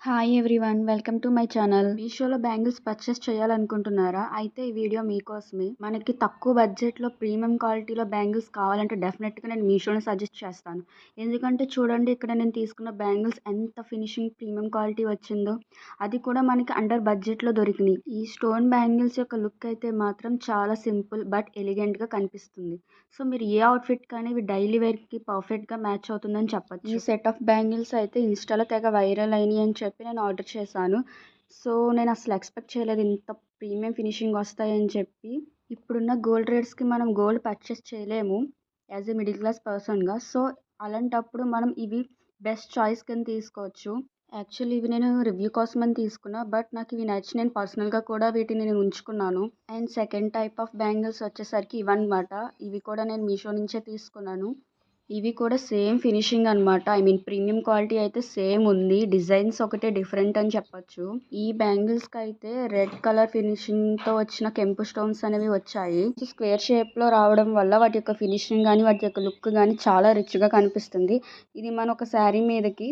Hi everyone, welcome to my channel. మీషోలో bangles purchase చేయాలనుకుంటున్నారా? అయితే ఈ వీడియో మీకోసమే. మనకి తక్కువ బడ్జెట్లో ప్రీమియం క్వాలిటీలో బ్యాంగిల్స్ కావాలంటే డెఫినెట్గా నేను మీషోని సజెస్ట్ చేస్తాను. ఎందుకంటే చూడండి, ఇక్కడ నేను తీసుకున్న బ్యాంగిల్స్ ఎంత ఫినిషింగ్ ప్రీమియం క్వాలిటీ వచ్చిందో, అది కూడా మనకి అండర్ బడ్జెట్లో దొరికినాయి. ఈ స్టోన్ బ్యాంగిల్స్ యొక్క లుక్ అయితే మాత్రం చాలా సింపుల్ బట్ ఎలిగెంట్గా కనిపిస్తుంది. సో మీరు ఏ అవుట్ఫిట్ కానీ ఇవి డైలీ వేర్కి పర్ఫెక్ట్గా మ్యాచ్ అవుతుందని చెప్పచ్చు. ఈ సెట్ ఆఫ్ బ్యాంగిల్స్ అయితే ఇన్స్టాలో తెగ వైరల్ అయినాయి అని చెప్పి నేను ఆర్డర్ చేశాను. సో నేను అసలు ఎక్స్పెక్ట్ చేయలేదు ఇంత ప్రీమియం ఫినిషింగ్ వస్తాయని చెప్పి. ఇప్పుడున్న గోల్డ్ రేట్స్కి మనం గోల్డ్ పర్చేస్ చేయలేము యాజ్ ఎ మిడిల్ క్లాస్ పర్సన్గా. సో అలాంటప్పుడు మనం ఇవి బెస్ట్ చాయిస్ కింద తీసుకోవచ్చు. యాక్చువల్లీ ఇవి నేను రివ్యూ కోసం అని తీసుకున్నా, బట్ నాకు ఇవి నచ్చి నేను పర్సనల్గా కూడా వీటిని నేను ఉంచుకున్నాను. And second type of bangles వచ్చేసరికి ఇవన్నమాట. ఇవి కూడా నేను మీషో నుంచే తీసుకున్నాను. ఇవి కూడా సేమ్ ఫినిషింగ్ అనమాట. ఐ మీన్ ప్రీమియం క్వాలిటీ అయితే సేమ్ ఉంది, డిజైన్స్ ఒకటే డిఫరెంట్ అని చెప్పొచ్చు. ఈ బ్యాంగిల్స్కి అయితే రెడ్ కలర్ ఫినిషింగ్తో వచ్చిన కెంపు స్టోన్స్ అనేవి వచ్చాయి. స్క్వేర్ షేప్లో రావడం వల్ల వాటి యొక్క ఫినిషింగ్ కానీ వాటి యొక్క లుక్ కానీ చాలా రిచ్గా కనిపిస్తుంది. ఇది మన ఒక శారీ మీదకి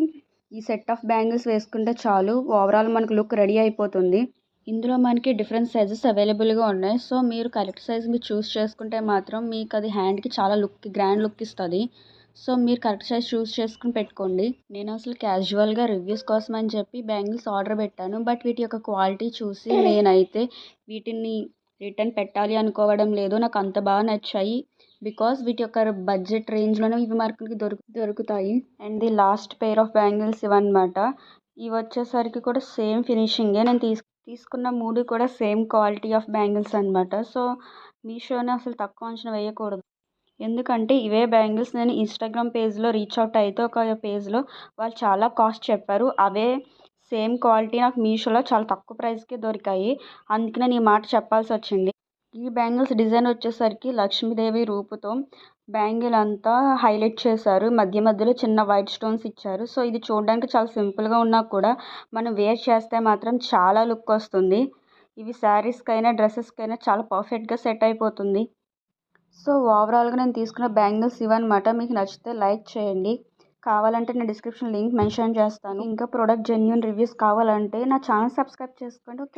ఈ సెట్ ఆఫ్ బ్యాంగిల్స్ వేసుకుంటే చాలు, ఓవరాల్ మనకు లుక్ రెడీ అయిపోతుంది. ఇందులో మనకి డిఫరెంట్ సైజెస్ అవైలబుల్గా ఉన్నాయి. సో మీరు కరెక్ట్ సైజ్ మీరు చూస్ చేసుకుంటే మాత్రం మీకు అది హ్యాండ్కి చాలా గ్రాండ్ లుక్ ఇస్తుంది. సో మీరు కరెక్ట్ సైజ్ చూస్ చేసుకుని పెట్టుకోండి. నేను అసలు క్యాజువల్గా రివ్యూస్ కోసం అని చెప్పి బ్యాంగిల్స్ ఆర్డర్ పెట్టాను, బట్ వీటి యొక్క క్వాలిటీ చూసి నేనైతే వీటిని రిటర్న్ పెట్టాలి అనుకోవడం లేదు. నాకు అంత బాగా నచ్చాయి బికాస్ వీటి యొక్క బడ్జెట్ రేంజ్లోనే ఇవి మనకి దొరుకుతాయి. And the last pair of bangles ఇవన్నమాట. ఇవి వచ్చేసరికి కూడా సేమ్ ఫినిషింగే. నేను తీసుకున్న 3 కూడా సేమ్ క్వాలిటీ ఆఫ్ బ్యాంగిల్స్ అనమాట. సో మీషోని అసలు తక్కువ అంచనా వేయకూడదు. ఎందుకంటే ఇవే బ్యాంగిల్స్ నేను ఇన్స్టాగ్రామ్ పేజ్లో రీచ్ అవుట్ అయితే ఒక పేజ్లో వాళ్ళు చాలా కాస్ట్ చెప్పారు. అవే సేమ్ క్వాలిటీ నాకు మీషోలో చాలా తక్కువ ప్రైస్కే దొరికాయి. అందుకే నేను ఈ మాట చెప్పాల్సి వచ్చింది. ఈ బ్యాంగిల్స్ డిజైన్ వచ్చేసరికి లక్ష్మీదేవి రూపుతో బ్యాంగిల్ అంతా హైలైట్ చేశారు. మధ్య మధ్యలో చిన్న వైట్ స్టోన్స్ ఇచ్చారు. సో ఇది చూడడానికి చాలా సింపుల్గా ఉన్నా కూడా మనం వేర్ చేస్తే మాత్రం చాలా లుక్ వస్తుంది. ఇవి శారీస్కైనా డ్రెస్సెస్కైనా చాలా పర్ఫెక్ట్గా సెట్ అయిపోతుంది. సో ఓవరాల్గా నేను తీసుకున్న బ్యాంగిల్స్ ఇవన్నమాట. మీకు నచ్చితే లైక్ చేయండి. కావాలంటే నేను డిస్క్రిప్షన్ లింక్ మెన్షన్ చేస్తాను. ఇంకా ప్రోడక్ట్ జెన్యూన్ రివ్యూస్ కావాలంటే నా ఛానల్ సబ్స్క్రైబ్ చేసుకోండి. ఓకే.